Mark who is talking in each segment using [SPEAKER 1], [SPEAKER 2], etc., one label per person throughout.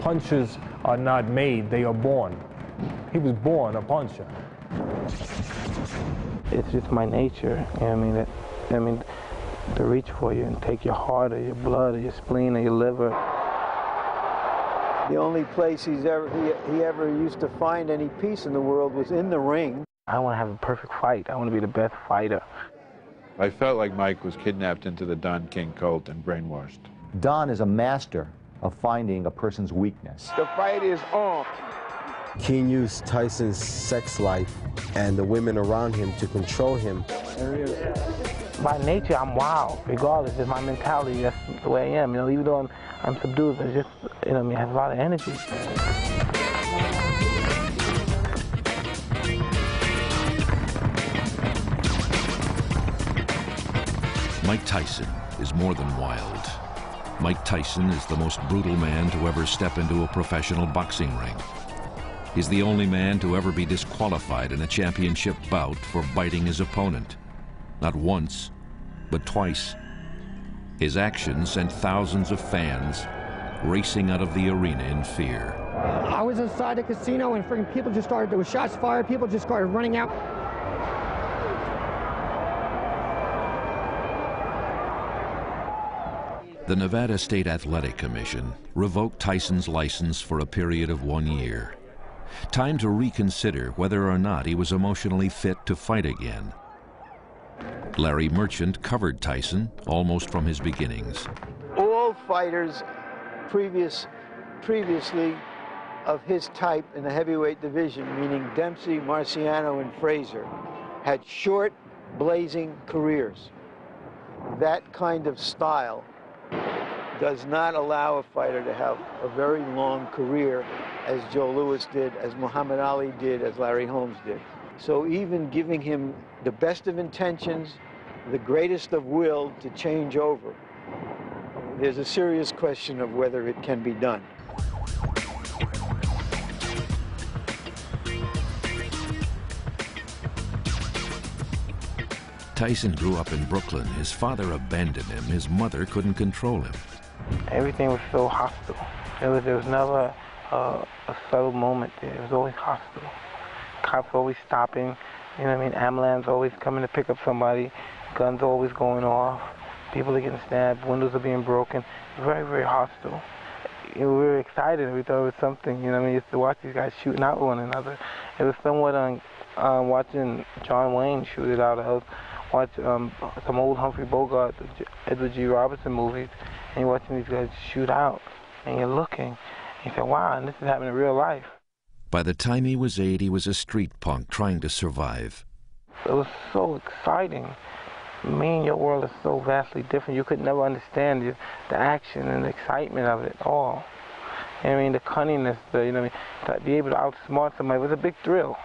[SPEAKER 1] Punchers are not made, they are born. He was born a puncher.
[SPEAKER 2] It's just my nature, you know what I mean? To reach for you and take your heart or your blood or your spleen or your liver.
[SPEAKER 3] The only place he ever used to find any peace in the world was in the ring.
[SPEAKER 2] I want to have a perfect fight. I want to be the best fighter.
[SPEAKER 4] I felt like Mike was kidnapped into the Don King cult and brainwashed.
[SPEAKER 5] Don is a master of finding a person's weakness.
[SPEAKER 3] The fight is on.
[SPEAKER 6] King used Tyson's sex life and the women around him to control him.
[SPEAKER 2] By nature, I'm wild, regardless of my mentality. That's the way I am. You know, even though I'm subdued, I just, you know, I have a lot of energy.
[SPEAKER 7] Mike Tyson is more than wild. Mike Tyson is the most brutal man to ever step into a professional boxing ring. He's the only man to ever be disqualified in a championship bout for biting his opponent. Not once, but twice. His actions sent thousands of fans racing out of the arena in fear.
[SPEAKER 8] I was inside the casino and freaking people just started, there was shots fired, people just started running out.
[SPEAKER 7] The Nevada State Athletic Commission revoked Tyson's license for a period of 1 year. Time to reconsider whether or not he was emotionally fit to fight again. Larry Merchant covered Tyson almost from his beginnings.
[SPEAKER 3] All fighters previously of his type in the heavyweight division, meaning Dempsey, Marciano, and Frazier, had short, blazing careers. That kind of style does not allow a fighter to have a very long career, as Joe Louis did, as Muhammad Ali did, as Larry Holmes did. So even giving him the best of intentions, the greatest of will to change over, there's a serious question of whether it can be done.
[SPEAKER 7] Tyson grew up in Brooklyn. His father abandoned him. His mother couldn't control him.
[SPEAKER 2] Everything was so hostile. There was never a subtle moment there. It was always hostile. Cops always stopping, you know what I mean? Ambulance always coming to pick up somebody. Guns always going off. People are getting stabbed. Windows are being broken. Very, very hostile. You know, we were excited. We thought it was something, you know what I mean? Just to watch these guys shooting out one another. It was somewhat watching John Wayne shoot it out. I was watching some old Humphrey Bogart, Edward G. Robertson movies, and you're watching these guys shoot out, and you're looking, and you say, wow, and this is happening in real life.
[SPEAKER 7] By the time he was 8, he was a street punk trying to survive.
[SPEAKER 2] It was so exciting. Me and your world is so vastly different. You could never understand the action and the excitement of it all. You know what I mean? The cunningness, you know what I mean? To be able to outsmart somebody was a big thrill.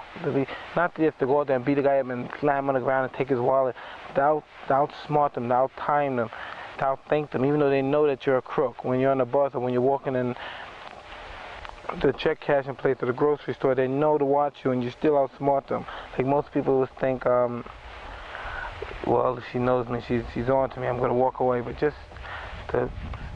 [SPEAKER 2] Not just to go out there and beat a guy up and slam on the ground and take his wallet, to outsmart them, to outtime them, to outthink them, even though they know that you're a crook. When you're on the bus or when you're walking in the check cashing place or the grocery store, they know to watch you and you still outsmart them. Like most people would think, well, if she knows me, she's on to me, I'm going to walk away. But just to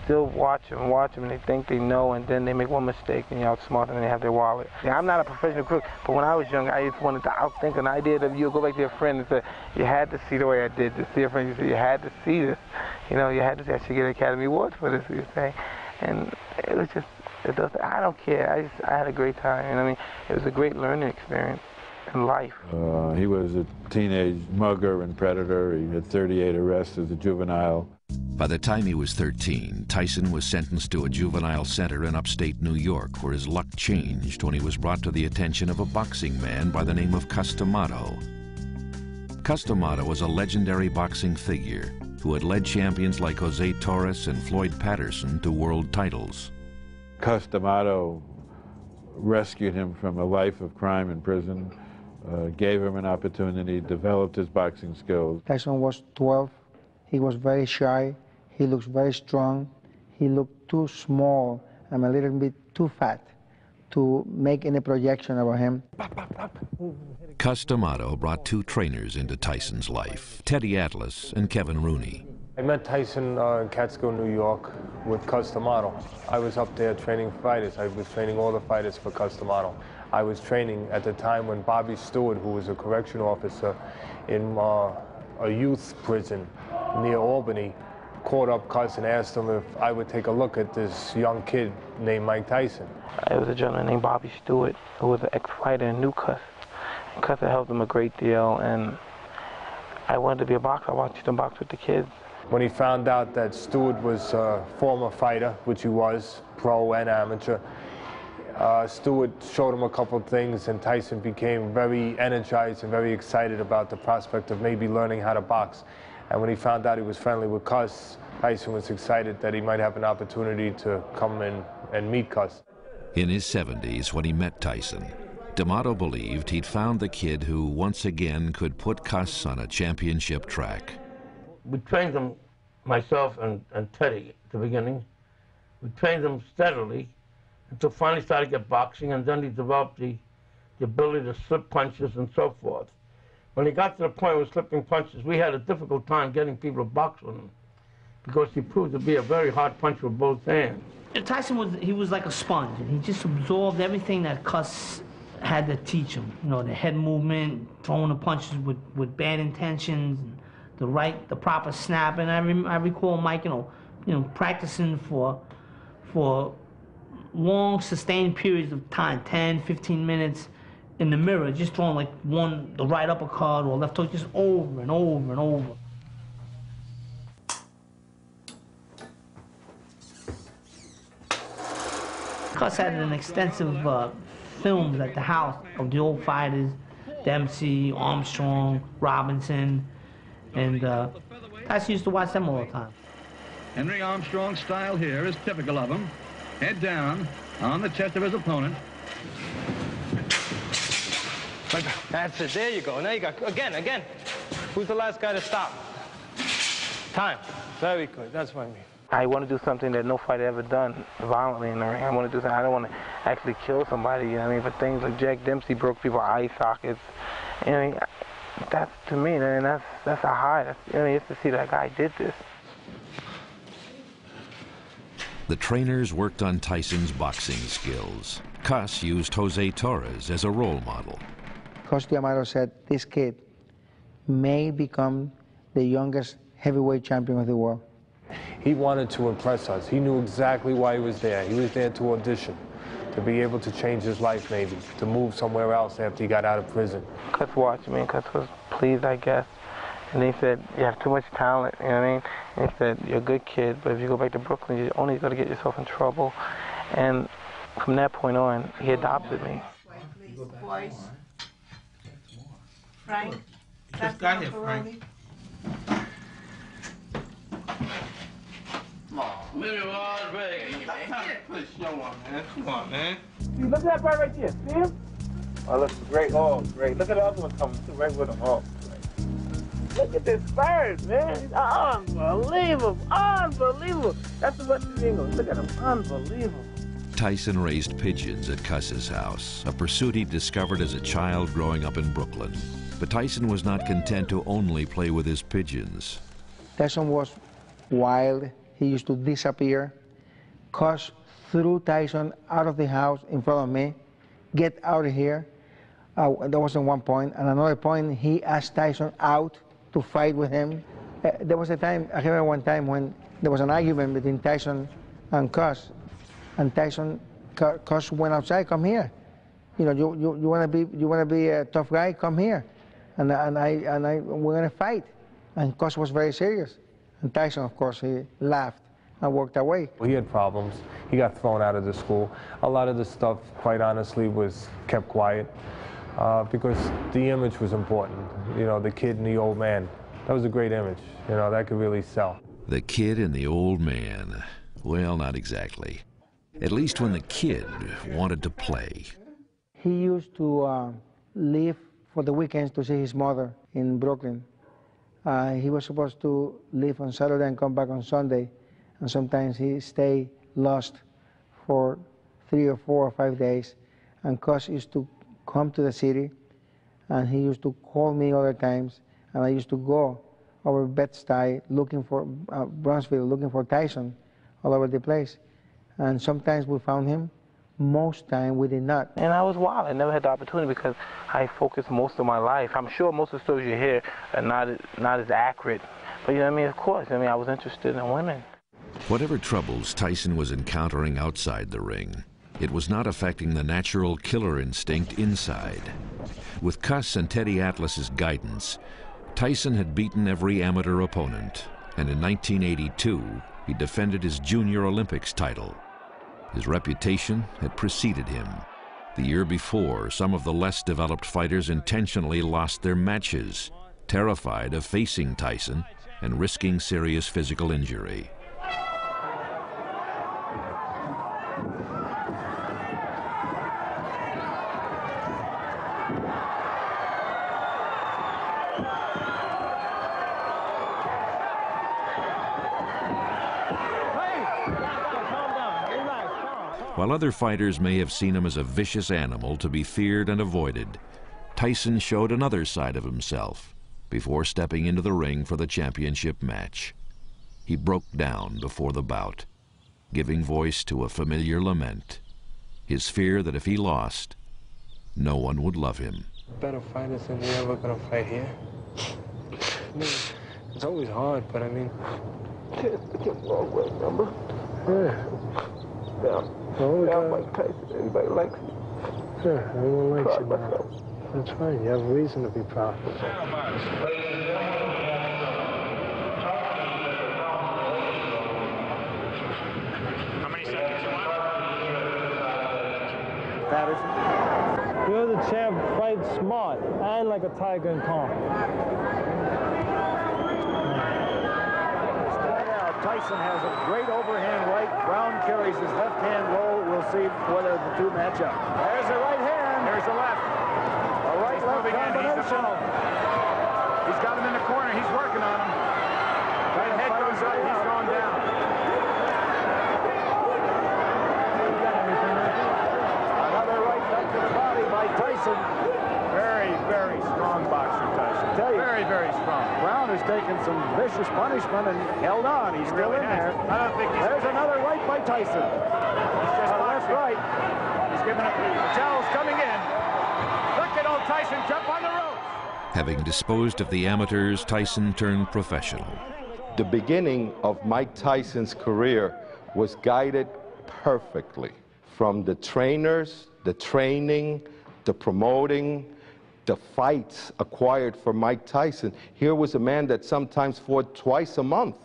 [SPEAKER 2] still watch them, and they think they know, and then they make one mistake and you outsmart them and they have their wallet. Yeah, I'm not a professional crook, but when I was young, I just wanted to outthink an idea that you go back to your friend and say, you had to see the way I did this. See your friend, you say, you had to see this. You know, you had to see, I should get an Academy Award for this, you say. And it was just, I don't care. I had a great time. You know what I mean? It was a great learning experience in life.
[SPEAKER 4] He was a teenage mugger and predator. He had 38 arrests as a juvenile.
[SPEAKER 7] By the time he was 13, Tyson was sentenced to a juvenile center in upstate New York, where his luck changed when he was brought to the attention of a boxing man by the name of Customato. Customato was a legendary boxing figure who had led champions like Jose Torres and Floyd Patterson to world titles.
[SPEAKER 4] Customato rescued him from a life of crime in prison, gave him an opportunity, developed his boxing skills.
[SPEAKER 9] Tyson was 12. He was very shy. He looks very strong. He looked too small and a little bit too fat to make any projection about him.
[SPEAKER 7] Customato brought 2 trainers into Tyson's life, Teddy Atlas and Kevin Rooney.
[SPEAKER 1] I met Tyson in Catskill, New York with Customato. I was up there training fighters. I was training all the fighters for Customato. I was training at the time when Bobby Stewart, who was a correctional officer in a youth prison near Albany, called up Cuss and asked him if I would take a look at this young kid named Mike Tyson.
[SPEAKER 2] It was a gentleman named Bobby Stewart, who was an ex-fighter and knew Cuss. Cuss had helped him a great deal, and I wanted to be a boxer. I watched him box with the kids.
[SPEAKER 1] When he found out that Stewart was a former fighter, which he was, pro and amateur, Stewart showed him a couple of things, and Tyson became very energized and very excited about the prospect of maybe learning how to box. And when he found out he was friendly with Cuss, Tyson was excited that he might have an opportunity to come in and meet Cuss.
[SPEAKER 7] In his 70s, when he met Tyson, D'Amato believed he'd found the kid who once again could put Cuss on a championship track.
[SPEAKER 10] We trained him, myself and Teddy at the beginning. We trained him steadily until finally started to get boxing, and then he developed the ability to slip punches and so forth. When he got to the point where slipping punches, we had a difficult time getting people to box with him because he proved to be a very hard puncher with both hands.
[SPEAKER 11] Tyson was like a sponge, and he just absorbed everything that Cuss had to teach him. You know, the head movement, throwing the punches with bad intentions, the proper snap. And I recall Mike, you know, practicing for long, sustained periods of time, 10, 15 minutes, in the mirror, just throwing like the right uppercut or left hook, just over and over and over. Cuss had an extensive films at the house of the old fighters, Dempsey, Armstrong, Robinson, and Tyson used to watch them all the time.
[SPEAKER 12] Henry Armstrong's style here is typical of him. Head down on the chest of his opponent.
[SPEAKER 13] That's it. There you go. Now you got, again. Who's the last guy to stop? Time. Very good. That's what I mean.
[SPEAKER 2] I want to do something that no fighter ever done violently in the ring. I want to do something. I don't want to actually kill somebody, you know what I mean? But things like Jack Dempsey broke people's eye sockets. You know, that's, to me, and that's a high. That's, you know, you have to see that guy did this.
[SPEAKER 7] The trainers worked on Tyson's boxing skills. Cuss used Jose Torres as a role model.
[SPEAKER 9] Coach D'Amato said, this kid may become the youngest heavyweight champion of the world.
[SPEAKER 1] He wanted to impress us. He knew exactly why he was there. He was there to audition, to be able to change his life maybe, to move somewhere else after he got out of prison.
[SPEAKER 2] Cuss watched me, and Cuss was pleased, I guess. And he said, you have too much talent, you know what I mean? And he said, you're a good kid, but if you go back to Brooklyn, you're only going to get yourself in trouble. And from that point on, he adopted me.
[SPEAKER 14] Boys. Frank?
[SPEAKER 10] Just got here, Frank.
[SPEAKER 14] Maybe it was ready.
[SPEAKER 10] Put a show on, man. Come on, man.
[SPEAKER 2] See, look at that bird right there. See him? Oh, looks great. Oh, great. Look at the other one coming too, right with him. Oh, great. Look at this bird, man. He's unbelievable. Unbelievable. That's the West Indian. Look at him. Unbelievable.
[SPEAKER 7] Tyson raised pigeons at Cuss's house, a pursuit he discovered as a child growing up in Brooklyn. But Tyson was not content to only play with his pigeons.
[SPEAKER 9] Tyson was wild. He used to disappear. Cuss threw Tyson out of the house in front of me. Get out of here. That wasn't one point. And another point, he asked Tyson out to fight with him. There was a time, I remember one time when there was an argument between Tyson and Cuss. And Cuss went outside, come here. You know, you wanna be a tough guy, come here. And we're gonna fight. And Cuss was very serious. And Tyson, of course, he laughed and walked away.
[SPEAKER 1] He had problems. He got thrown out of the school. A lot of the stuff, quite honestly, was kept quiet because the image was important. You know, the kid and the old man. That was a great image. You know, that could really sell.
[SPEAKER 7] The kid and the old man. Well, not exactly. At least when the kid wanted to play.
[SPEAKER 9] He used to leave for the weekends to see his mother in Brooklyn. He was supposed to leave on Saturday and come back on Sunday, and sometimes he stayed lost for 3 or 4 or 5 days. And Cuss used to come to the city, and he used to call me other times, and I used to go over Bed-Stuy, looking for Brownsville, looking for Tyson all over the place. And sometimes we found him, most time we did not.
[SPEAKER 2] And I was wild. I never had the opportunity because I focused most of my life. I'm sure most of the stories you hear are not as accurate. But you know what I mean? Of course. I mean, I was interested in women.
[SPEAKER 7] Whatever troubles Tyson was encountering outside the ring, it was not affecting the natural killer instinct inside. With Cuss and Teddy Atlas's guidance, Tyson had beaten every amateur opponent, and in 1982, he defended his Junior Olympics title. His reputation had preceded him. The year before, some of the less developed fighters intentionally lost their matches, terrified of facing Tyson and risking serious physical injury. While other fighters may have seen him as a vicious animal to be feared and avoided, Tyson showed another side of himself before stepping into the ring for the championship match. He broke down before the bout, giving voice to a familiar lament, his fear that if he lost, no one would love him.
[SPEAKER 1] Better fighters than you're ever gonna fight here. I mean, it's always hard, but I mean...
[SPEAKER 2] It's a long way, remember?
[SPEAKER 1] Yeah.
[SPEAKER 2] Yeah, Mike Tyson. Everybody likes me.
[SPEAKER 1] Yeah, everyone likes you, man. That's fine. You have a reason to be proud.
[SPEAKER 15] How many seconds you want?
[SPEAKER 16] Patterson. You're the champ. Fight smart and like a tiger and calm.
[SPEAKER 17] Tyson has a great overhand right. Brown carries his left hand low. We'll see whether the two match up. There's the right hand. There's the left. A right-left combination.
[SPEAKER 15] He's got him in the corner. He's working on him. Right head goes up. He's going down.
[SPEAKER 17] Another right back to the body by Tyson. Very, very strong boxer, Tyson. I tell you, very, very strong. Brown has taken some vicious punishment and held on. He's still in there.
[SPEAKER 15] I don't think he's...
[SPEAKER 17] There's another right by Tyson.
[SPEAKER 15] He's just
[SPEAKER 17] left right.
[SPEAKER 15] He's giving it. Patel's coming in. Look at old Tyson jump on the ropes.
[SPEAKER 7] Having disposed of the amateurs, Tyson turned professional.
[SPEAKER 18] The beginning of Mike Tyson's career was guided perfectly. From the trainers, the training, the promoting, the fights acquired for Mike Tyson. Here was a man that sometimes fought twice a month.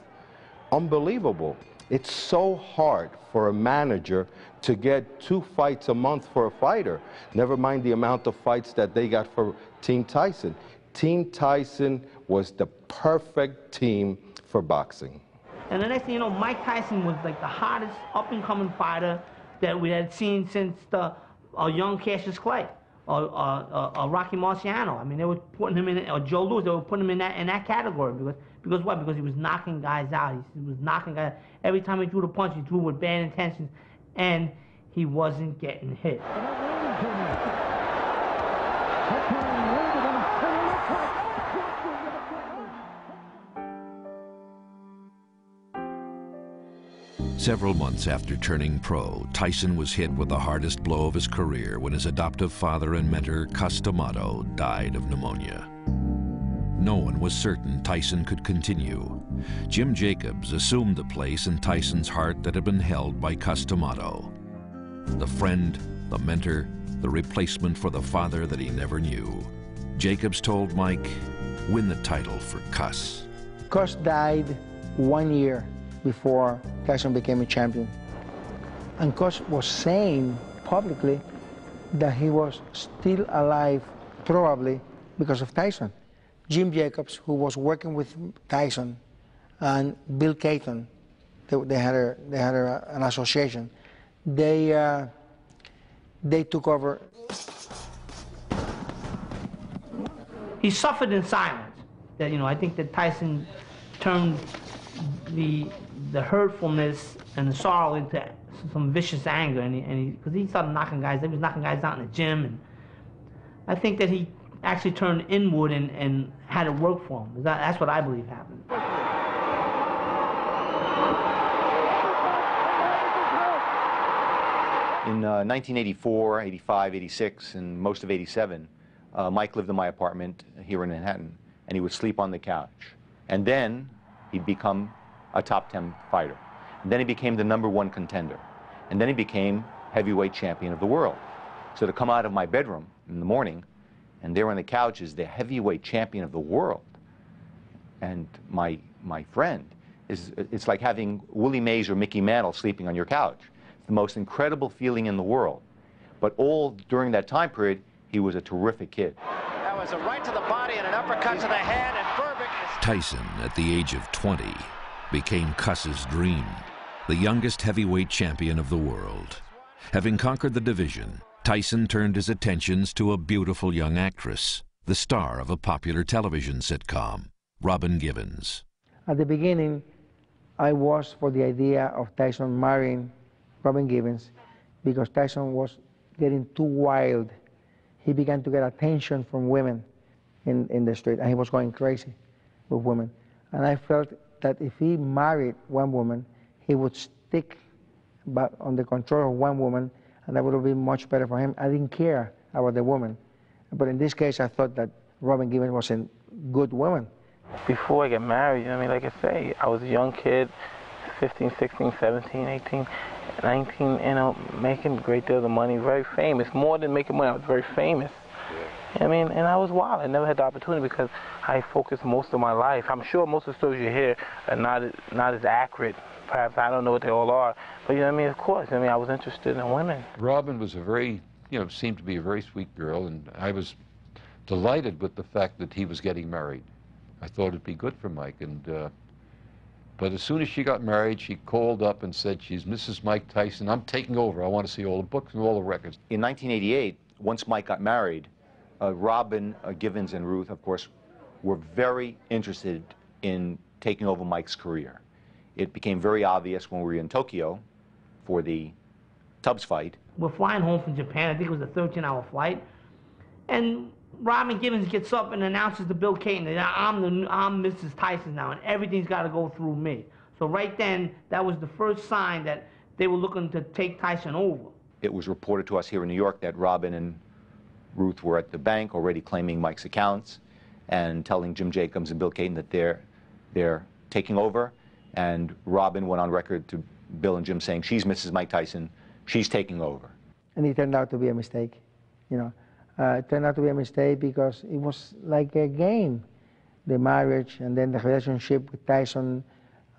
[SPEAKER 18] Unbelievable. It's so hard for a manager to get 2 fights a month for a fighter. Never mind the amount of fights that they got for Team Tyson. Team Tyson was the perfect team for boxing.
[SPEAKER 11] And the next thing you know, Mike Tyson was like the hottest up-and-coming fighter that we had seen since the young Cassius Clay. Rocky Marciano. I mean, they were putting him in, or Joe Louis, they were putting him in that category. Because what? Because he was knocking guys out. He was knocking guys. Every time he threw the punch, he threw with bad intentions, and he wasn't getting hit.
[SPEAKER 7] Several months after turning pro, Tyson was hit with the hardest blow of his career when his adoptive father and mentor, Cus D'Amato, died of pneumonia. No one was certain Tyson could continue. Jim Jacobs assumed the place in Tyson's heart that had been held by Cus D'Amato. The friend, the mentor, the replacement for the father that he never knew. Jacobs told Mike, win the title for Cus.
[SPEAKER 9] Cus died 1 year before Tyson became a champion. And Cus was saying publicly that he was still alive, probably because of Tyson. Jim Jacobs, who was working with Tyson, and Bill Caton, they had an association. They took over.
[SPEAKER 11] He suffered in silence. That, you know, I think that Tyson turned the hurtfulness and the sorrow into some vicious anger, and because he started knocking guys. He was knocking guys out in the gym, and I think that he actually turned inward and had it work for him. That's what I believe happened.
[SPEAKER 5] In 1984, 85, 86, and most of 87, Mike lived in my apartment here in Manhattan, and he would sleep on the couch. And then he'd become a top 10 fighter. And then he became the #1 contender. And then he became heavyweight champion of the world. So to come out of my bedroom in the morning, and there on the couch is the heavyweight champion of the world, and my friend, it's like having Willie Mays or Mickey Mantle sleeping on your couch. The most incredible feeling in the world. But all during that time period, he was a terrific kid.
[SPEAKER 19] That was a right to the body and an uppercut to the head, and Berbick is...
[SPEAKER 7] Tyson, at the age of 20, became Cuss's dream, the youngest heavyweight champion of the world. Having conquered the division, Tyson turned his attentions to a beautiful young actress, the star of a popular television sitcom, Robin Givens.
[SPEAKER 9] At the beginning, I was for the idea of Tyson marrying Robin Givens because Tyson was getting too wild. He began to get attention from women in the street, and he was going crazy with women. And I felt that if he married one woman, he would stick back on the control of one woman, and that would have been much better for him. I didn't care about the woman. But in this case, I thought that Robin Givens was a good woman.
[SPEAKER 2] Before I got married, you know, I mean, like I say, I was a young kid, 15, 16, 17, 18, 19, you know, making a great deal of money, very famous. More than making money, I was very famous. Yeah. I mean, and I was wild. I never had the opportunity because I focused most of my life. I'm sure most of the stories you hear are not as accurate. Perhaps I don't know what they all are. But, you know what I mean, of course, I mean, I was interested in women.
[SPEAKER 4] Robin was a very, you know, seemed to be a very sweet girl, and I was delighted with the fact that he was getting married. I thought it'd be good for Mike, and but as soon as she got married, she called up and said, she's Mrs. Mike Tyson. I'm taking over. I want to see all the books and all the records.
[SPEAKER 5] In 1988, once Mike got married, Robin, Givens, and Ruth, of course, were very interested in taking over Mike's career. It became very obvious when we were in Tokyo for the Tubbs fight.
[SPEAKER 11] We're flying home from Japan. I think it was a 13-hour flight. And Robin Givens gets up and announces to Bill Caton that I'm Mrs. Tyson now, and everything's got to go through me. So right then, that was the first sign that they were looking to take Tyson over.
[SPEAKER 5] It was reported to us here in New York that Robin and Ruth were at the bank already claiming Mike's accounts and telling Jim Jacobs and Bill Caton that they're taking over. And Robin went on record to Bill and Jim saying, she's Mrs. Mike Tyson, she's taking over.
[SPEAKER 9] And it turned out to be a mistake, you know. It turned out to be a mistake because it was like a game, the marriage and then the relationship with Tyson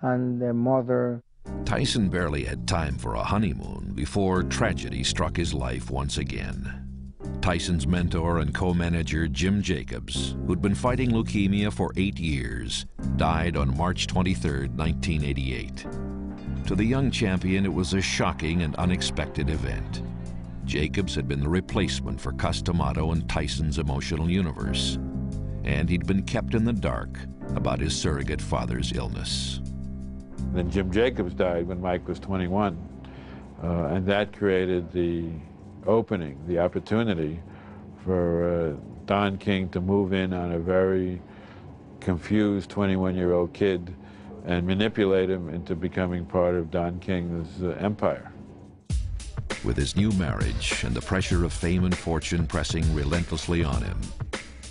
[SPEAKER 9] and the mother.
[SPEAKER 7] Tyson barely had time for a honeymoon before tragedy struck his life once again. Tyson's mentor and co-manager Jim Jacobs, who'd been fighting leukemia for 8 years, died on March 23, 1988. To the young champion, it was a shocking and unexpected event. Jacobs had been the replacement for Cus D'Amato in Tyson's emotional universe, and he'd been kept in the dark about his surrogate father's illness.
[SPEAKER 4] Then Jim Jacobs died when Mike was 21, and that created the opening, the opportunity for Don King to move in on a very confused 21-year-old kid and manipulate him into becoming part of Don King's empire.
[SPEAKER 7] With his new marriage and the pressure of fame and fortune pressing relentlessly on him,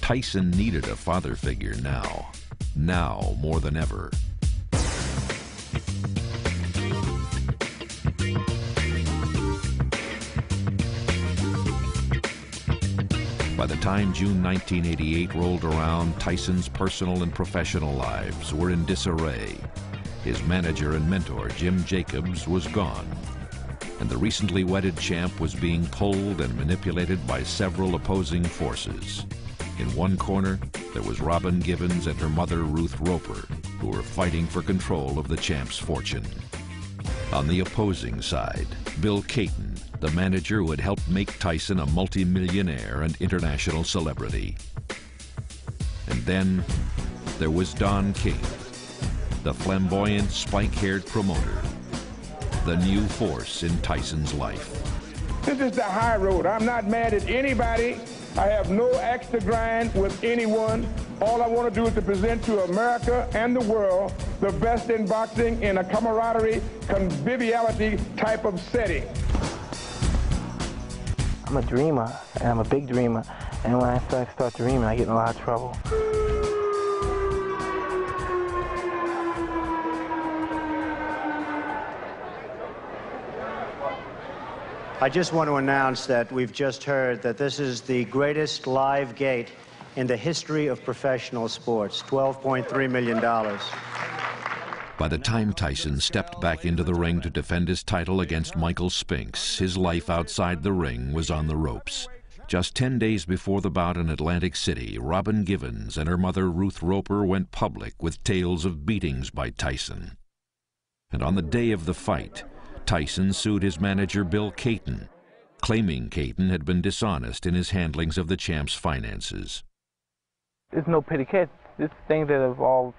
[SPEAKER 7] Tyson needed a father figure now more than ever. By the time June 1988 rolled around, Tyson's personal and professional lives were in disarray. His manager and mentor, Jim Jacobs, was gone, and the recently wedded champ was being pulled and manipulated by several opposing forces. In one corner, there was Robin Givens and her mother, Ruth Roper, who were fighting for control of the champ's fortune. On the opposing side, Bill Caton, the manager who had helped make Tyson a multi-millionaire and international celebrity. And then there was Don King, the flamboyant, spike-haired promoter, the new force in Tyson's life.
[SPEAKER 15] This is the high road. I'm not mad at anybody
[SPEAKER 20] I have no axe to grind with anyone. All I want to do is to present to America and the world the best in boxing in a camaraderie, conviviality type of setting.
[SPEAKER 2] I'm a dreamer, and I'm a big dreamer, and when I start dreaming, I get in a lot of trouble.
[SPEAKER 21] I just want to announce that we've just heard that this is the greatest live gate in the history of professional sports, $12.3 million.
[SPEAKER 7] By the time Tyson stepped back into the ring to defend his title against Michael Spinks, his life outside the ring was on the ropes. Just 10 days before the bout in Atlantic City, Robin Givens and her mother Ruth Roper went public with tales of beatings by Tyson. And on the day of the fight, Tyson sued his manager Bill Caton, claiming Caton had been dishonest in his handlings of the champ's finances.
[SPEAKER 2] There's no pity cats. This thing that involved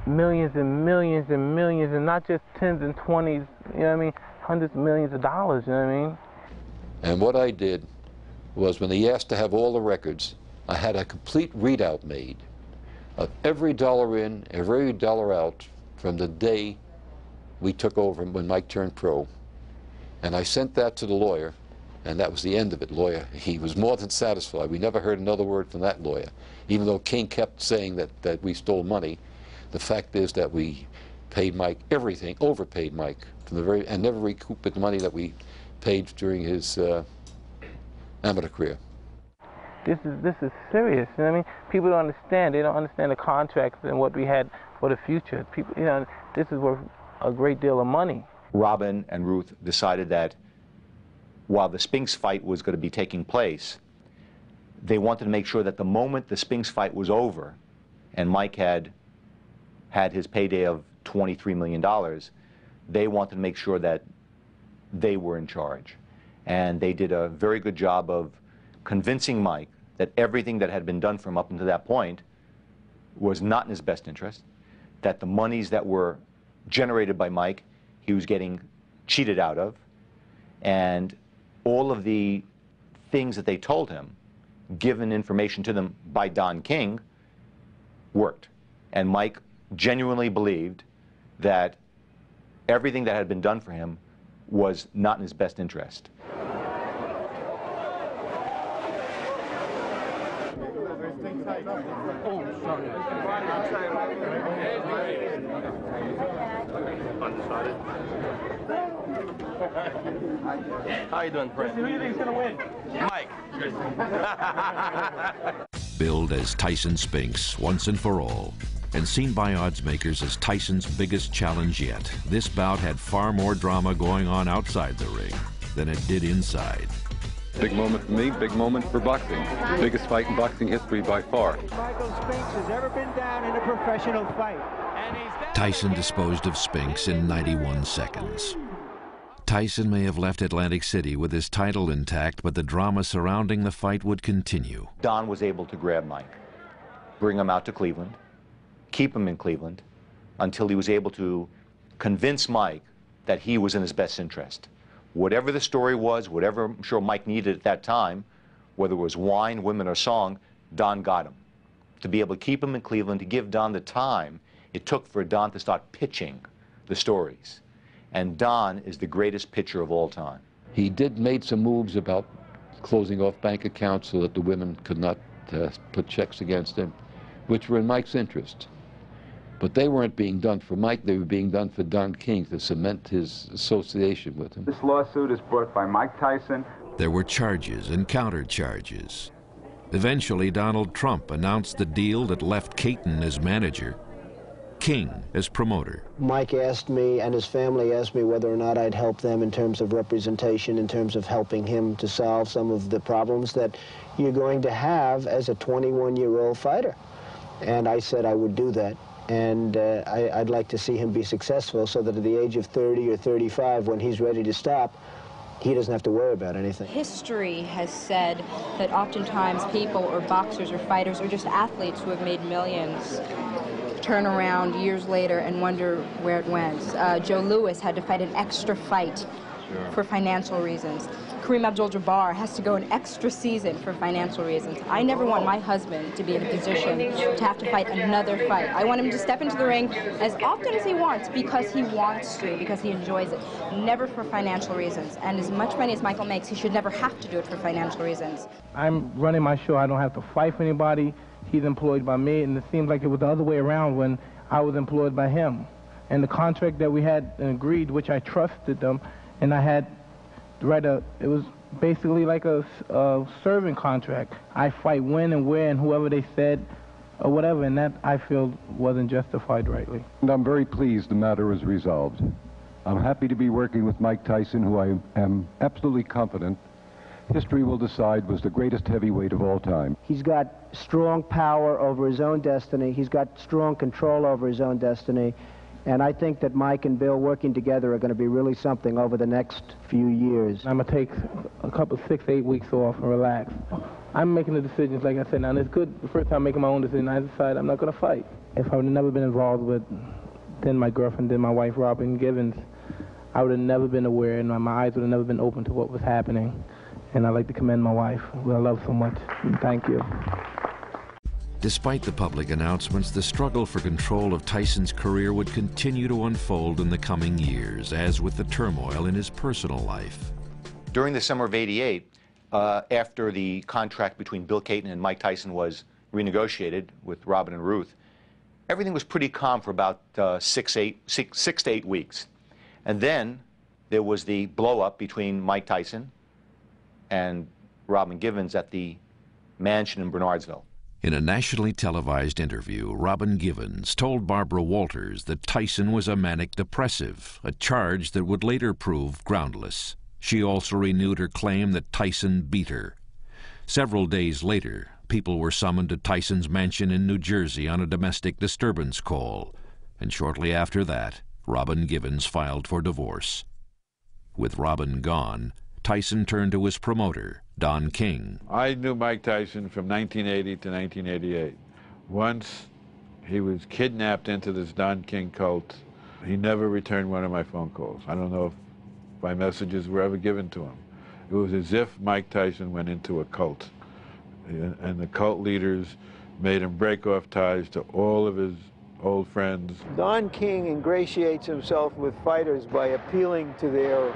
[SPEAKER 2] millions and millions and millions, and not just tens and twenties, you know what I mean, hundreds of millions of dollars, you know what I mean?
[SPEAKER 22] And what I did was, when he asked to have all the records, I had a complete readout made of every dollar in, every dollar out from the day we took over when Mike turned pro. And I sent that to the lawyer, and that was the end of it. Lawyer, he was more than satisfied. We never heard another word from that lawyer. Even though King kept saying that we stole money, the fact is that we paid Mike everything, overpaid Mike from the and never recouped the money that we paid during his amateur career.
[SPEAKER 2] This is serious, you know what I mean? People don't understand. They don't understand the contracts and what we had for the future. People, you know, this is worth a great deal of money.
[SPEAKER 5] Robin and Ruth decided that while the Spinks fight was going to be taking place, they wanted to make sure that the moment the Spinks fight was over and Mike had his payday of $23 million, they wanted to make sure that they were in charge. And they did a very good job of convincing Mike that everything that had been done for him up until that point was not in his best interest, that the monies that were generated by Mike, he was getting cheated out of, and all of the things that they told him, given information to them by Don King, worked. And Mike genuinely believed that everything that had been done for him was not in his best interest.
[SPEAKER 13] How you doing, Brent? Who do you think's gonna win? Mike.
[SPEAKER 7] Billed as Tyson Spinks once and for all, and seen by odds makers as Tyson's biggest challenge yet, this bout had far more drama going on outside the ring than it did inside.
[SPEAKER 23] Big moment for me, big moment for boxing. Biggest fight in boxing history by far.
[SPEAKER 3] Michael Spinks has ever been down in a professional fight.
[SPEAKER 7] Tyson disposed of Spinks in 91 seconds. Tyson may have left Atlantic City with his title intact, but the drama surrounding the fight would continue.
[SPEAKER 5] Don was able to grab Mike, bring him out to Cleveland, keep him in Cleveland, until he was able to convince Mike that he was in his best interest. Whatever the story was, whatever I'm sure Mike needed at that time, whether it was wine, women, or song, Don got him. To be able to keep him in Cleveland, to give Don the time it took for Don to start pitching the stories. And Don is the greatest pitcher of all time.
[SPEAKER 22] He made some moves about closing off bank accounts so that the women could not put checks against him, which were in Mike's interest. But they weren't being done for Mike, they were being done for Don King to cement his association with him.
[SPEAKER 23] This lawsuit is brought by Mike Tyson.
[SPEAKER 7] There were charges and counter-charges. Eventually, Donald Trump announced the deal that left Caton as manager, King as promoter.
[SPEAKER 24] Mike asked me, and his family asked me, whether or not I'd help them in terms of representation, in terms of helping him to solve some of the problems that you're going to have as a 21-year-old fighter. And I said I would do that. And I'd like to see him be successful so that at the age of 30 or 35, when he's ready to stop, he doesn't have to worry about anything.
[SPEAKER 25] History has said that oftentimes people or boxers or fighters or just athletes who have made millions turn around years later and wonder where it went. Joe Louis had to fight an extra fight for financial reasons. Kareem Abdul-Jabbar has to go an extra season for financial reasons. I never want my husband to be in a position to have to fight another fight. I want him to step into the ring as often as he wants because he wants to, because he enjoys it, never for financial reasons. And as much money as Michael makes, he should never have to do it for financial reasons.
[SPEAKER 2] I'm running my show. I don't have to fight for anybody. He's employed by me, and it seems like it was the other way around when I was employed by him. And the contract that we had agreed, which I trusted them, and I had it was basically like a serving contract. I fight when and where and whoever they said or whatever, and that I feel wasn't justified rightly.
[SPEAKER 6] And I'm very pleased the matter is resolved. I'm happy to be working with Mike Tyson, who I am absolutely confident history will decide was the greatest heavyweight of all time.
[SPEAKER 24] He's got strong power over his own destiny. He's got strong control over his own destiny. And I think that Mike and Bill working together are going to be really something over the next few years.
[SPEAKER 2] I'm going to take a couple 6-8 weeks off and relax. I'm making the decisions, like I said. Now, it's good. The first time I'm making my own decision, I decided I'm not going to fight. If I would have never been involved with then my girlfriend, then my wife, Robin Givens, I would have never been aware, and my eyes would have never been open to what was happening. And I'd like to commend my wife, who I love so much. Thank you.
[SPEAKER 7] Despite the public announcements, the struggle for control of Tyson's career would continue to unfold in the coming years, as with the turmoil in his personal life.
[SPEAKER 5] During the summer of '88, after the contract between Bill Cayton and Mike Tyson was renegotiated with Robin and Ruth, everything was pretty calm for about 6 to 8 weeks. And then there was the blow-up between Mike Tyson and Robin Givens at the mansion in Bernardsville.
[SPEAKER 7] In a nationally televised interview, Robin Givens told Barbara Walters that Tyson was a manic depressive, a charge that would later prove groundless. She also renewed her claim that Tyson beat her. Several days later, people were summoned to Tyson's mansion in New Jersey on a domestic disturbance call, and shortly after that, Robin Givens filed for divorce. With Robin gone, Tyson turned to his promoter, Don King.
[SPEAKER 4] I knew Mike Tyson from 1980 to 1988. Once he was kidnapped into this Don King cult, he never returned one of my phone calls. I don't know if my messages were ever given to him. It was as if Mike Tyson went into a cult, and the cult leaders made him break off ties to all of his old friends.
[SPEAKER 3] Don King ingratiates himself with fighters by appealing to their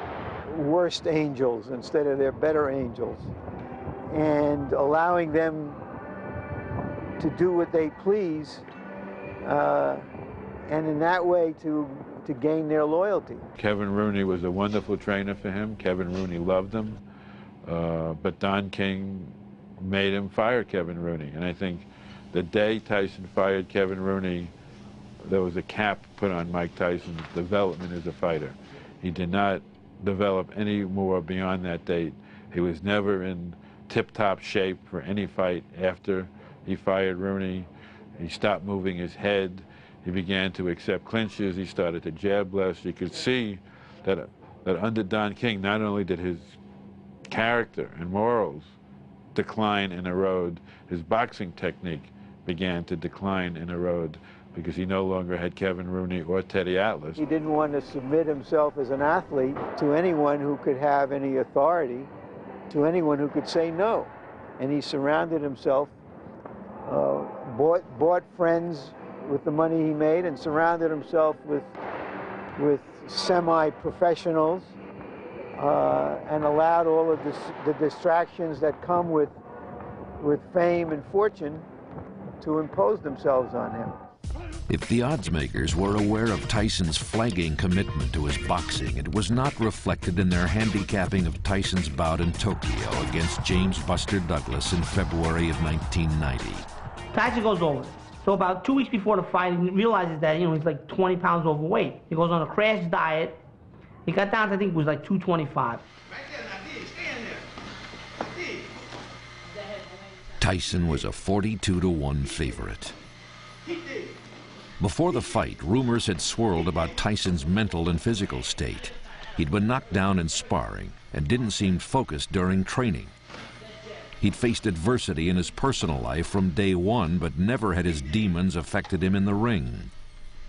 [SPEAKER 3] worst angels instead of their better angels, and allowing them to do what they please, and in that way to gain their loyalty.
[SPEAKER 4] Kevin Rooney was a wonderful trainer for him. Kevin Rooney loved him, but Don King made him fire Kevin Rooney. And I think the day Tyson fired Kevin Rooney, there was a cap put on Mike Tyson's development as a fighter. He did not develop any more beyond that date. He was never in tip-top shape for any fight after he fired Rooney. He stopped moving his head. He began to accept clinches. He started to jab less. You could see that under Don King, not only did his character and morals decline and erode, his boxing technique began to decline and erode, because he no longer had Kevin Rooney or Teddy Atlas.
[SPEAKER 3] He didn't want to submit himself as an athlete to anyone who could have any authority, to anyone who could say no. And he surrounded himself, bought friends with the money he made, and surrounded himself with semi-professionals, and allowed all of the distractions that come with fame and fortune to impose themselves on him.
[SPEAKER 7] If the oddsmakers were aware of Tyson's flagging commitment to his boxing, it was not reflected in their handicapping of Tyson's bout in Tokyo against James Buster Douglas in February of 1990.
[SPEAKER 11] Tyson goes over. So about 2 weeks before the fight, he realizes that, he's like 20 pounds overweight. He goes on a crash diet. He got down to, I think it was like 225.
[SPEAKER 7] Tyson was a 42-to-1 favorite. Before the fight, rumors had swirled about Tyson's mental and physical state. He'd been knocked down in sparring and didn't seem focused during training. He'd faced adversity in his personal life from day one, but never had his demons affected him in the ring.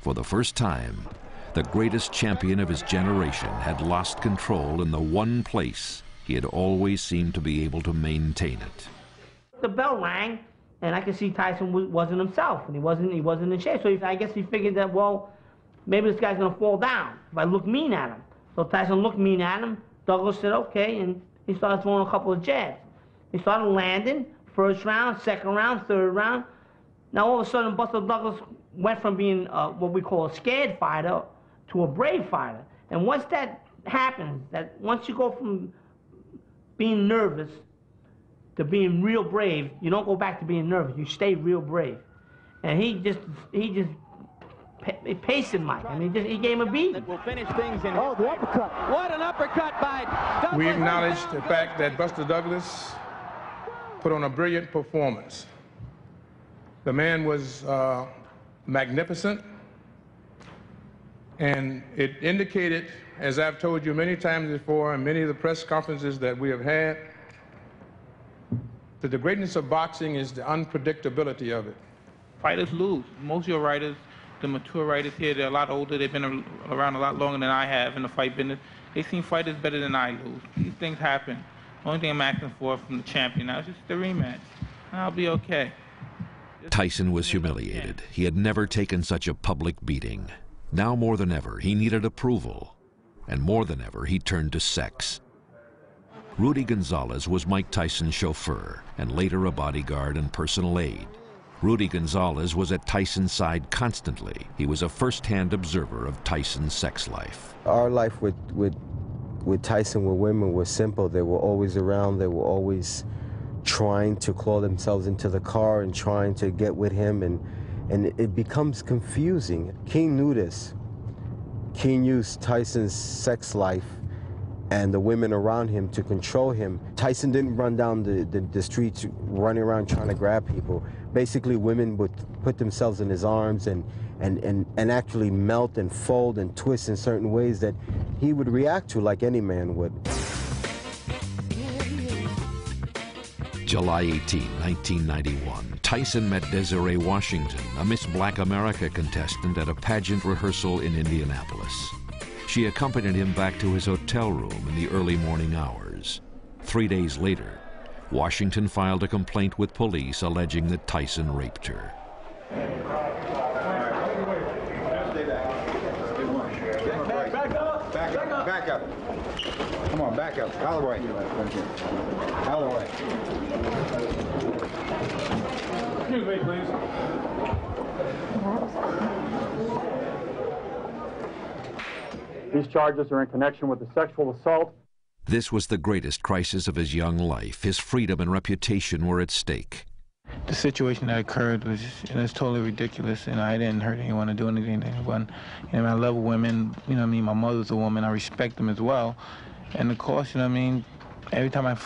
[SPEAKER 7] For the first time, the greatest champion of his generation had lost control in the one place he had always seemed to be able to maintain it.
[SPEAKER 11] The bell rang, and I could see Tyson wasn't himself, and he wasn't in shape. So I guess he figured that, well, maybe this guy's gonna fall down if I look mean at him. So Tyson looked mean at him. Douglas said, okay, and he started throwing a couple of jabs. He started landing, first round, second round, third round. Now all of a sudden, Buster Douglas went from being what we call a scared fighter to a brave fighter. And once that happens, that once you go from being nervous to being real brave, you don't go back to being nervous. You stay real brave. And he just paced Mike. I mean, he gave him a beat.
[SPEAKER 1] We'll finish things in. Oh, the uppercut! What an uppercut by Douglas!
[SPEAKER 20] We acknowledge the fact that Buster Douglas put on a brilliant performance. The man was magnificent, and it indicated, as I've told you many times before in many of the press conferences that we have had, that the greatness of boxing is the unpredictability of it.
[SPEAKER 8] Fighters lose. Most of your writers, the mature writers here, they're a lot older. They've been around a lot longer than I have in the fight business. They've seen fighters better than I lose. These things happen. The only thing I'm asking for from the champion now is just the rematch. I'll be okay.
[SPEAKER 7] Tyson was humiliated. He had never taken such a public beating. Now more than ever, he needed approval. And more than ever, he turned to sex. Rudy Gonzalez was Mike Tyson's chauffeur and later a bodyguard and personal aide. Rudy Gonzalez was at Tyson's side constantly. He was a first-hand observer of Tyson's sex life.
[SPEAKER 10] Our life with Tyson, with women, was simple. They were always around. They were always trying to claw themselves into the car and trying to get with him, and it becomes confusing. King knew this. King used Tyson's sex life and the women around him to control him. Tyson didn't run down the streets running around trying to grab people. Basically, women would put themselves in his arms and actually melt and fold and twist in certain ways that he would react to like any man would.
[SPEAKER 7] July 18, 1991, Tyson met Desiree Washington, a Miss Black America contestant at a pageant rehearsal in Indianapolis. She accompanied him back to his hotel room in the early morning hours. 3 days later, Washington filed a complaint with police alleging that Tyson raped her.
[SPEAKER 17] Back up. Come on, back up. Out of the way. Out of the way.
[SPEAKER 20] Excuse me, please.
[SPEAKER 12] These charges are in connection with the sexual assault.
[SPEAKER 7] This was the greatest crisis of his young life. His freedom and reputation were at stake.
[SPEAKER 8] The situation that occurred was totally ridiculous, and I didn't hurt anyone or do anything to anyone. I love women, my mother's a woman, I respect them as well. And of course, every time I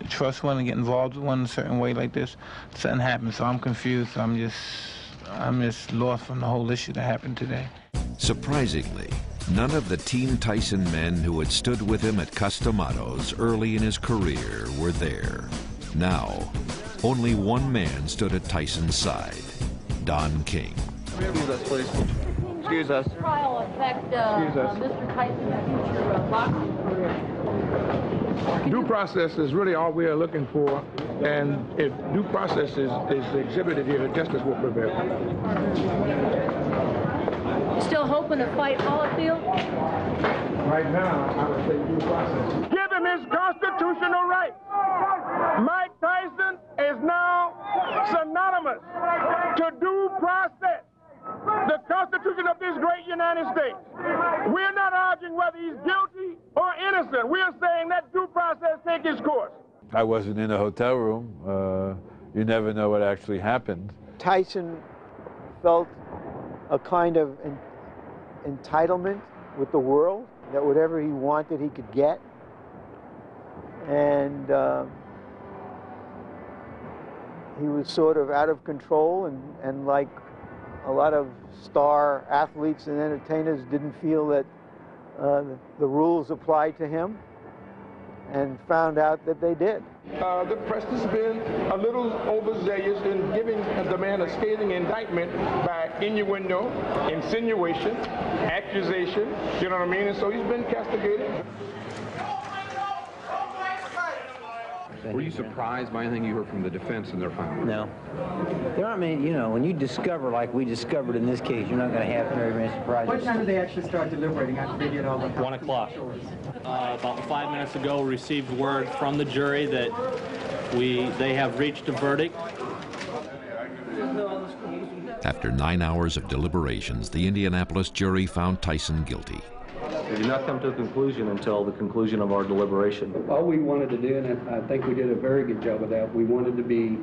[SPEAKER 8] trust one and get involved with one in a certain way like this, something happens, so I'm confused. I'm just lost from the whole issue that happened today.
[SPEAKER 7] Surprisingly, none of the Team Tyson men who had stood with him at Customato's early in his career were there. Now, only one man stood at Tyson's side, Don King.
[SPEAKER 12] Excuse us, please. Excuse us.
[SPEAKER 14] Trial affect Mr. Tyson's future boxing career?
[SPEAKER 20] Due process is really all we are looking for, and if due process is exhibited here, justice will prevail.
[SPEAKER 14] Still hoping to fight Holyfield?
[SPEAKER 20] Right now, I would say due process.
[SPEAKER 15] Give him his constitutional right. Mike Tyson is now synonymous to due process. The Constitution of this great United States. We're not arguing whether he's guilty or innocent. We're saying that due process take its course.
[SPEAKER 4] I wasn't in the hotel room. You never know what actually happened.
[SPEAKER 3] Tyson felt a kind of entitlement with the world, that whatever he wanted he could get. And he was sort of out of control, and like a lot of star athletes and entertainers didn't feel that the rules applied to him, and found out that they did.
[SPEAKER 20] The press has been a little overzealous in giving the man a scathing indictment by innuendo, insinuation, accusation, you know what I mean? And so he's been castigated.
[SPEAKER 9] Were you surprised by anything you heard from the defense in their final?
[SPEAKER 16] No. There aren't many, you know, when you discover like we discovered in this case, you're not going to have very many surprises.
[SPEAKER 18] What time did they actually start deliberating after they get all the...
[SPEAKER 19] 1 o'clock. About 5 minutes ago, received word from the jury that they have reached a verdict.
[SPEAKER 7] After 9 hours of deliberations, the Indianapolis jury found Tyson guilty.
[SPEAKER 21] We did not come to a conclusion until the conclusion of our deliberation.
[SPEAKER 26] All we wanted to do, and I think we did a very good job of that, we wanted to be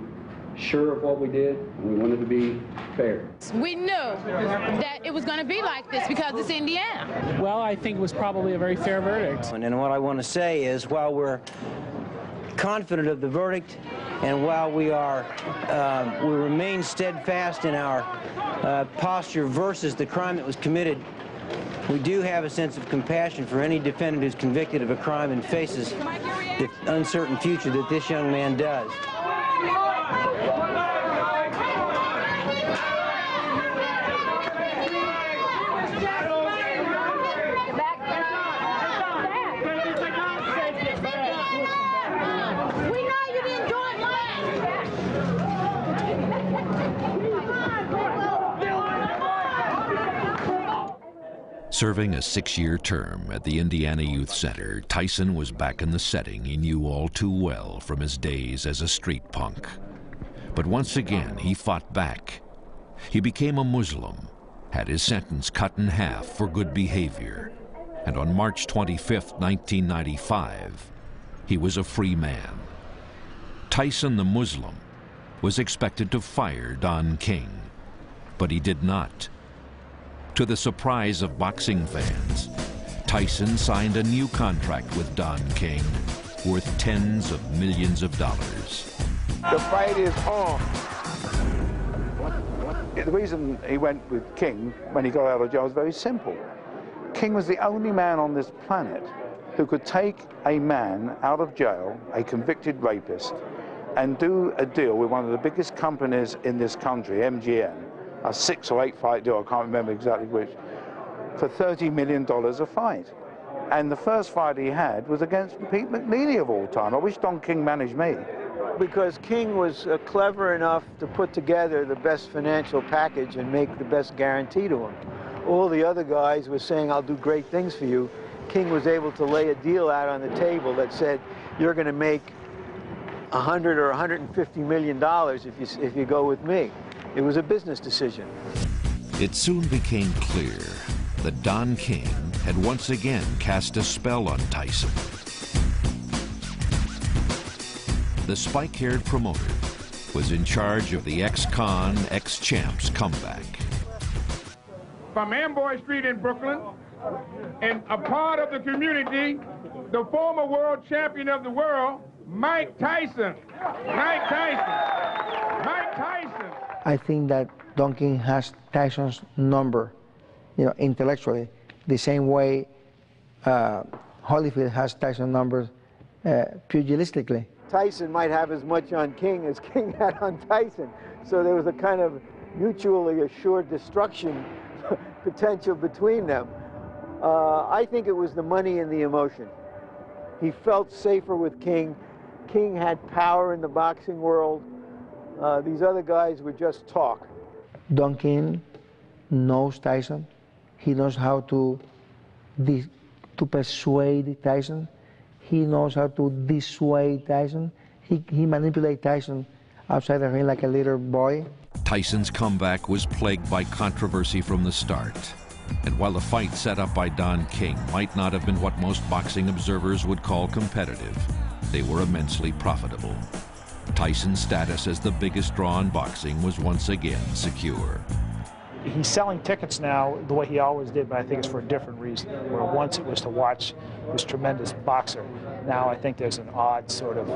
[SPEAKER 26] sure of what we did, and we wanted to be fair.
[SPEAKER 14] We knew that it was going to be like this because it's Indiana.
[SPEAKER 27] Well, I think it was probably a very fair verdict.
[SPEAKER 24] And what I want to say is, while we're confident of the verdict, and while we remain steadfast in our posture versus the crime that was committed, we do have a sense of compassion for any defendant who's convicted of a crime and faces the uncertain future that this young man does.
[SPEAKER 7] Serving a 6-year term at the Indiana Youth Center, Tyson was back in the setting he knew all too well from his days as a street punk. But once again, he fought back. He became a Muslim, had his sentence cut in half for good behavior, and on March 25, 1995, he was a free man. Tyson the Muslim was expected to fire Don King, but he did not. To the surprise of boxing fans, Tyson signed a new contract with Don King worth tens of millions of dollars.
[SPEAKER 28] The fight is on. The reason he went with King when he got out of jail was very simple. King was the only man on this planet who could take a man out of jail, a convicted rapist, and do a deal with one of the biggest companies in this country, MGM, a 6 or 8 fight deal, I can't remember exactly which, for $30 million a fight. And the first fight he had was against Pete McNeely of all time. I wish Don King managed me.
[SPEAKER 3] Because King was clever enough to put together the best financial package and make the best guarantee to him. All the other guys were saying, I'll do great things for you. King was able to lay a deal out on the table that said, you're going to make $100 or $150 million if you go with me. It was a business decision.
[SPEAKER 7] It soon became clear that Don King had once again cast a spell on Tyson. The spike-haired promoter was in charge of the ex-con, ex-champs comeback.
[SPEAKER 15] From Amboy Street in Brooklyn, and a part of the community, the former world champion of the world, Mike Tyson. Mike Tyson. Mike Tyson.
[SPEAKER 24] I think that Don King has Tyson's number, you know, intellectually, the same way Holyfield has Tyson's numbers pugilistically.
[SPEAKER 3] Tyson might have as much on King as King had on Tyson. So there was a kind of mutually assured destruction potential between them. I think it was the money and the emotion. He felt safer with King. King had power in the boxing world. These other guys would just talk.
[SPEAKER 24] Don King knows Tyson. He knows how to persuade Tyson. He knows how to dissuade Tyson. He manipulates Tyson outside the ring like a little boy.
[SPEAKER 7] Tyson's comeback was plagued by controversy from the start. And while the fight set up by Don King might not have been what most boxing observers would call competitive, they were immensely profitable. Tyson's status as the biggest draw in boxing was once again secure.
[SPEAKER 29] He's selling tickets now the way he always did, but I think it's for a different reason. Where once it was to watch this tremendous boxer, now I think there's an odd sort of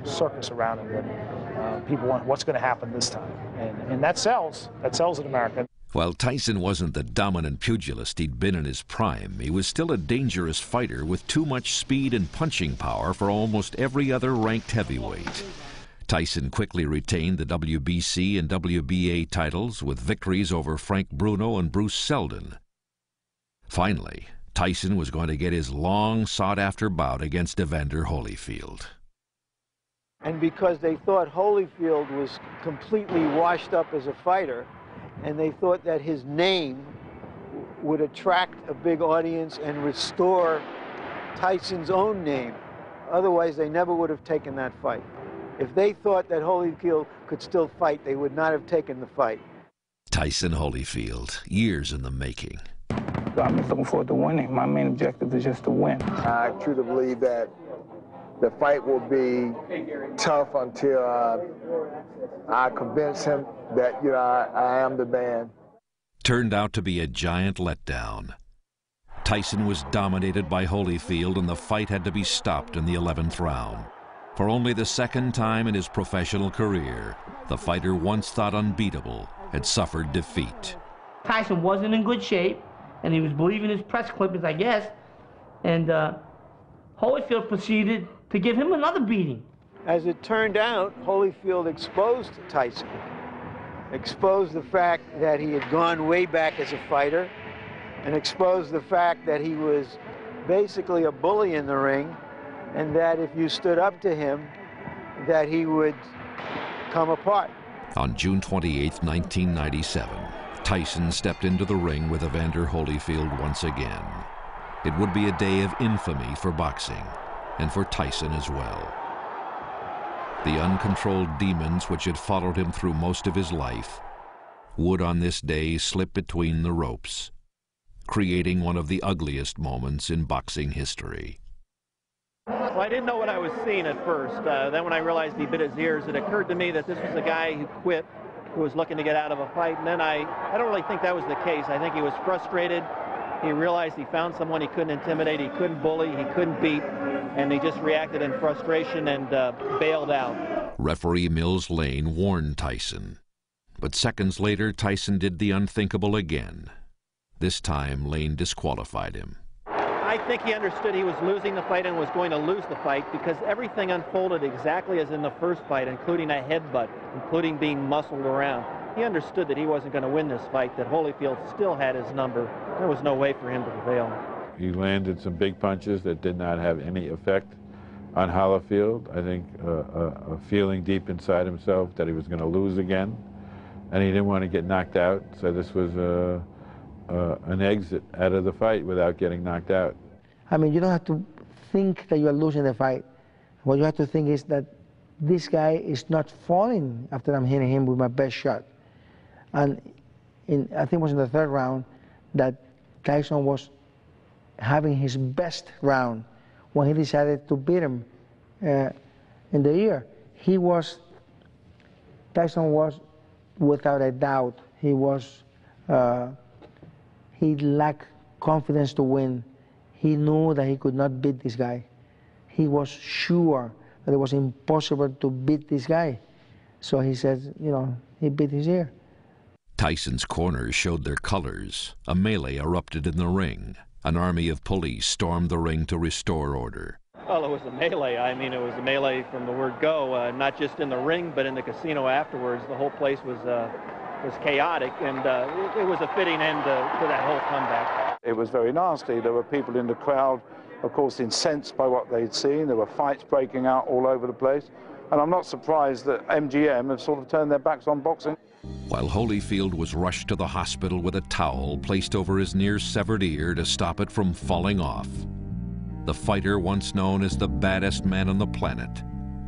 [SPEAKER 29] circus around him that people want, what's going to happen this time? And that sells. That sells in America.
[SPEAKER 7] While Tyson wasn't the dominant pugilist he'd been in his prime, he was still a dangerous fighter with too much speed and punching power for almost every other ranked heavyweight. Tyson quickly retained the WBC and WBA titles with victories over Frank Bruno and Bruce Seldon. Finally, Tyson was going to get his long sought-after bout against Evander Holyfield.
[SPEAKER 3] And because they thought Holyfield was completely washed up as a fighter, and they thought that his name would attract a big audience and restore Tyson's own name. Otherwise, they never would have taken that fight. If they thought that Holyfield could still fight, they would not have taken the fight.
[SPEAKER 7] Tyson Holyfield, years in the making.
[SPEAKER 8] I'm just looking forward to winning. My main objective is just to win.
[SPEAKER 1] I truly believe that the fight will be tough until I convince him that, you know, I am the man.
[SPEAKER 7] Turned out to be a giant letdown. Tyson was dominated by Holyfield, and the fight had to be stopped in the 11th round. For only the second time in his professional career, the fighter once thought unbeatable had suffered defeat.
[SPEAKER 2] Tyson wasn't in good shape, and he was believing his press clippings, I guess, and Holyfield proceeded to give him another beating.
[SPEAKER 3] As it turned out, Holyfield exposed Tyson, exposed the fact that he had gone way back as a fighter, and exposed the fact that he was basically a bully in the ring, and that if you stood up to him, that he would come apart.
[SPEAKER 7] On June 28, 1997, Tyson stepped into the ring with Evander Holyfield once again. It would be a day of infamy for boxing, and for Tyson as well. The uncontrolled demons which had followed him through most of his life would on this day slip between the ropes, creating one of the ugliest moments in boxing history.
[SPEAKER 5] Well, I didn't know what I was seeing at first. Then when I realized he bit his ears, it occurred to me that this was a guy who quit, who was looking to get out of a fight. And then I don't really think that was the case. I think he was frustrated. He realized he found someone he couldn't intimidate, he couldn't bully, he couldn't beat, and he just reacted in frustration and bailed out.
[SPEAKER 7] Referee Mills Lane warned Tyson. But seconds later, Tyson did the unthinkable again. This time, Lane disqualified him.
[SPEAKER 5] I think he understood he was losing the fight and was going to lose the fight because everything unfolded exactly as in the first fight, including a headbutt, including being muscled around. He understood that he wasn't going to win this fight, that Holyfield still had his number. There was no way for him to prevail.
[SPEAKER 4] He landed some big punches that did not have any effect on Holyfield. I think a feeling deep inside himself that he was going to lose again, and he didn't want to get knocked out, so this was an exit out of the fight without getting knocked out.
[SPEAKER 6] I mean, you don't have to think that you are losing the fight. What you have to think is that this guy is not falling after I'm hitting him with my best shot. And I think it was in the third round that Tyson was having his best round when he decided to beat him in the ear. Tyson was, without a doubt, he lacked confidence to win. He knew that he could not beat this guy. He was sure that it was impossible to beat this guy. So he said, you know, he beat his ear.
[SPEAKER 7] Tyson's corners showed their colors. A melee erupted in the ring. An army of police stormed the ring to restore order.
[SPEAKER 5] Well, it was a melee. I mean, it was a melee from the word go, not just in the ring, but in the casino afterwards. The whole place was chaotic, and it was a fitting end to that whole comeback.
[SPEAKER 28] It was very nasty. There were people in the crowd, of course, incensed by what they'd seen. There were fights breaking out all over the place. And I'm not surprised that MGM have sort of turned their backs on boxing.
[SPEAKER 7] While Holyfield was rushed to the hospital with a towel placed over his near-severed ear to stop it from falling off, the fighter once known as the baddest man on the planet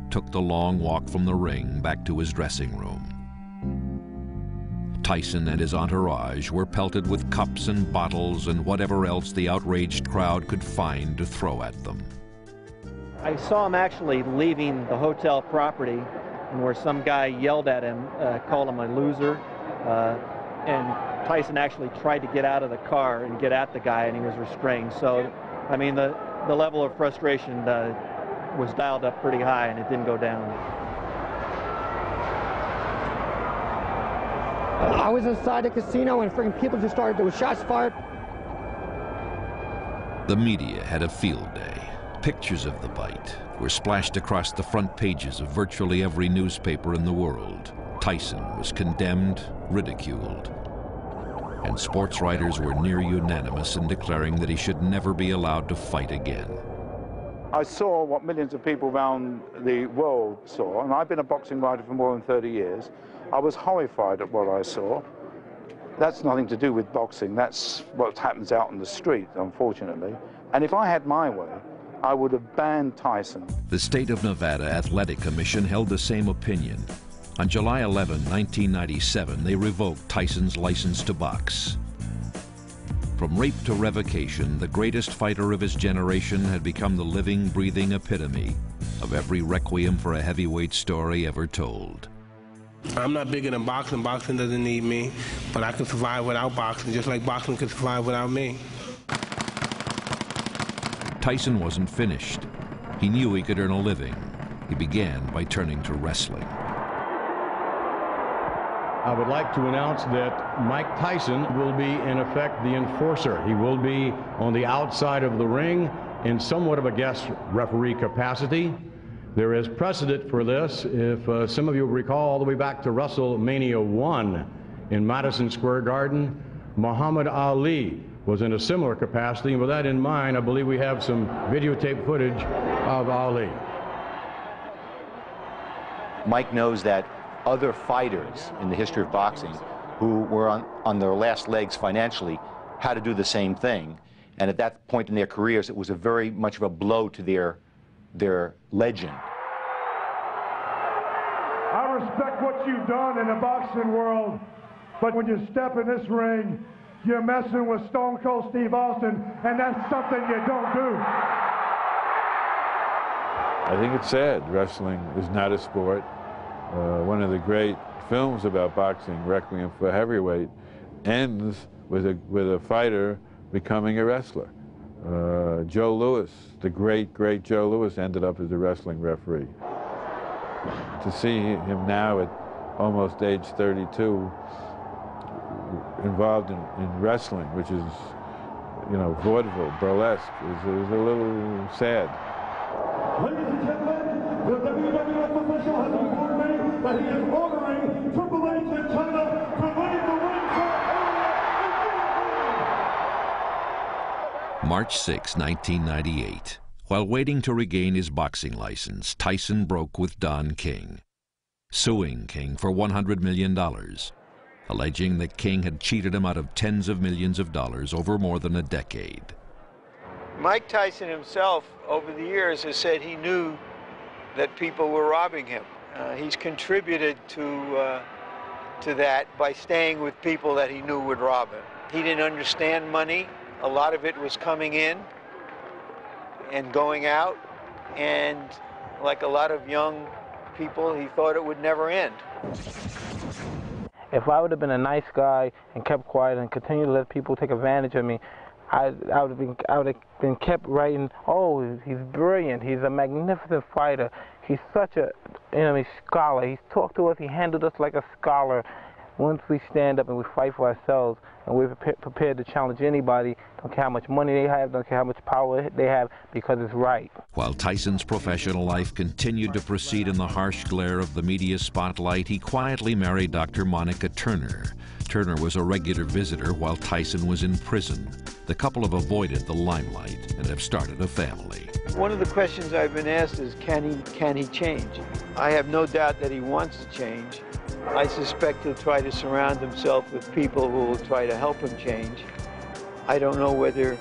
[SPEAKER 7] took the long walk from the ring back to his dressing room. Tyson and his entourage were pelted with cups and bottles and whatever else the outraged crowd could find to throw at them.
[SPEAKER 5] I saw him actually leaving the hotel property, and where some guy yelled at him, called him a loser, and Tyson actually tried to get out of the car and get at the guy, and he was restrained. So, I mean, the level of frustration was dialed up pretty high, and it didn't go down.
[SPEAKER 11] I was inside the casino, and freaking people just started, there was shots fired.
[SPEAKER 7] The media had a field day. Pictures of the fight were splashed across the front pages of virtually every newspaper in the world. Tyson was condemned, ridiculed, and sports writers were near unanimous in declaring that he should never be allowed to fight again.
[SPEAKER 28] I saw what millions of people around the world saw, and I've been a boxing writer for more than 30 years. I was horrified at what I saw. That's nothing to do with boxing. That's what happens out in the street, unfortunately. And if I had my way, I would have banned Tyson.
[SPEAKER 7] The State of Nevada Athletic Commission held the same opinion. On July 11, 1997, they revoked Tyson's license to box. From rape to revocation, the greatest fighter of his generation had become the living, breathing epitome of every requiem for a heavyweight story ever told.
[SPEAKER 9] I'm not bigger than boxing. Boxing doesn't need me, but I can survive without boxing, just like boxing could survive without me.
[SPEAKER 7] Tyson wasn't finished. He knew he could earn a living. He began by turning to wrestling.
[SPEAKER 10] I would like to announce that Mike Tyson will be, in effect, the enforcer. He will be on the outside of the ring in somewhat of a guest referee capacity. There is precedent for this. If some of you recall all the way back to WrestleMania 1 in Madison Square Garden, Muhammad Ali was in a similar capacity, and with that in mind, I believe we have some videotape footage of Ali.
[SPEAKER 12] Mike knows that other fighters in the history of boxing who were on their last legs financially had to do the same thing, and at that point in their careers, it was a very much of a blow to their legend.
[SPEAKER 15] I respect what you've done in the boxing world, but when you step in this ring, you're messing with Stone Cold Steve Austin, and that's something you don't do.
[SPEAKER 4] I think it's sad. Wrestling is not a sport. One of the great films about boxing, Requiem for Heavyweight, ends with a fighter becoming a wrestler. Joe Louis, the great Joe Louis, ended up as a wrestling referee. To see him now at almost age 32 involved in wrestling, which is, you know, vaudeville, burlesque, is a little sad.
[SPEAKER 15] Ladies and gentlemen, the WWF official has informed me that he is ordering Triple H in China to leave the ring for
[SPEAKER 7] March 6, 1998. While waiting to regain his boxing license, Tyson broke with Don King, suing King for $100 million, alleging that King had cheated him out of tens of millions of dollars over more than a decade.
[SPEAKER 3] Mike Tyson himself, over the years, has said he knew that people were robbing him. He's contributed to that by staying with people that he knew would rob him. He didn't understand money. A lot of it was coming in and going out, and like a lot of young people, he thought it would never end.
[SPEAKER 8] If I would have been a nice guy and kept quiet and continued to let people take advantage of me, I would have been kept writing, oh, he's brilliant, he's a magnificent fighter, he's such a scholar, he's talked to us, he handled us like a scholar. Once we stand up and we fight for ourselves and we're prepared to challenge anybody, don't care how much money they have, don't care how much power they have, because it's right.
[SPEAKER 7] While Tyson's professional life continued to proceed in the harsh glare of the media spotlight, he quietly married Dr. Monica Turner. Turner was a regular visitor while Tyson was in prison. The couple have avoided the limelight and have started a family.
[SPEAKER 3] One of the questions I've been asked is, can he change? I have no doubt that he wants to change. I suspect he'll try to surround himself with people who will try to help him change. I don't know whether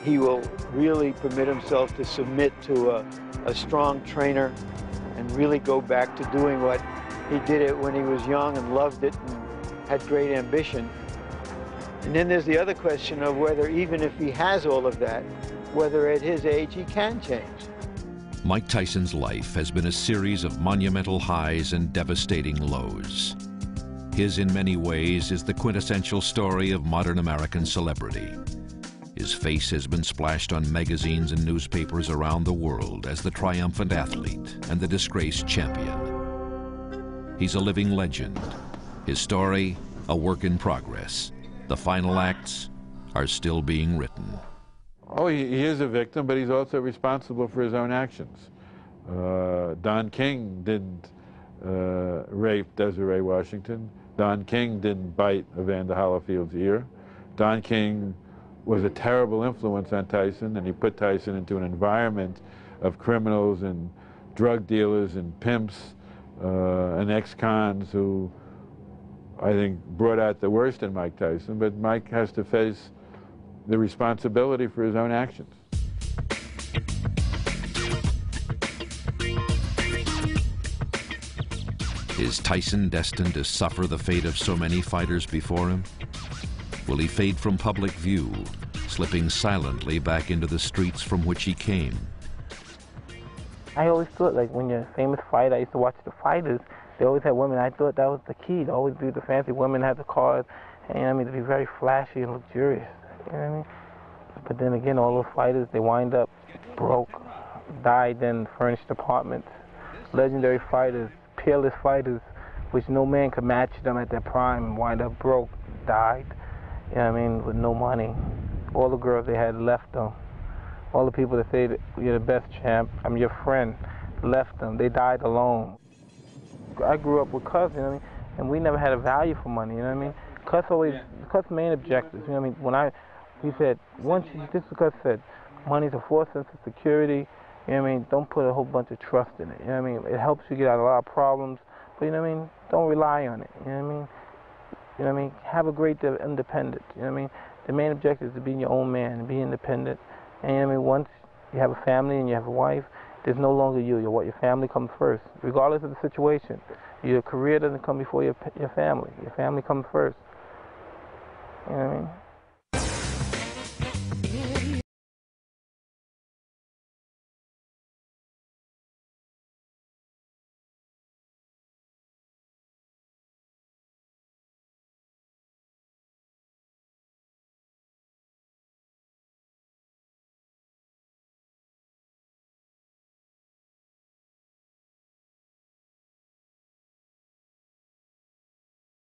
[SPEAKER 3] he will really permit himself to submit to a strong trainer and really go back to doing what he did it when he was young and loved it and had great ambition. And then there's the other question of whether, even if he has all of that, whether at his age he can change.
[SPEAKER 7] Mike Tyson's life has been a series of monumental highs and devastating lows. His, in many ways, is the quintessential story of modern American celebrity. His face has been splashed on magazines and newspapers around the world as the triumphant athlete and the disgraced champion. He's a living legend. His story, a work in progress. The final acts are still being written.
[SPEAKER 4] Oh, he is a victim, but he's also responsible for his own actions. Don King didn't rape Desiree Washington. Don King didn't bite Evander Holyfield's ear. Don King was a terrible influence on Tyson, and he put Tyson into an environment of criminals and drug dealers and pimps and ex-cons who I think brought out the worst in Mike Tyson, but Mike has to face the responsibility for his own actions.
[SPEAKER 7] Is Tyson destined to suffer the fate of so many fighters before him? Will he fade from public view, slipping silently back into the streets from which he came?
[SPEAKER 13] I always thought, like, when you're a famous fighter, I used to watch the fighters, they always had women. I thought that was the key, to always be the fancy women, had the cars, and, you know what I mean, to be very flashy and luxurious, you know what I mean? But then again, all those fighters, they wind up broke, died in furnished apartments. Legendary fighters, peerless fighters, which no man could match them at their prime, and wind up broke, died, you know what I mean, with no money. All the girls they had left them. All the people that say that you're the best champ, I'm your friend, left them. They died alone. I grew up with Cuz, you know what I mean, and we never had a value for money, you know what I mean. Cuz's main objectives, you know what I mean, he said, this is what Cuz said, money's a false sense of security, you know what I mean, don't put a whole bunch of trust in it, you know what I mean, it helps you get out of a lot of problems, but you know what I mean, don't rely on it, you know what I mean, have a great deal of independence, you know what I mean, the main objective is to be your own man and be independent. And you know what I mean, once you have a family and you have a wife, there's no longer you. Your family comes first, regardless of the situation. Your career doesn't come before your family. Your family comes first. You know what I mean?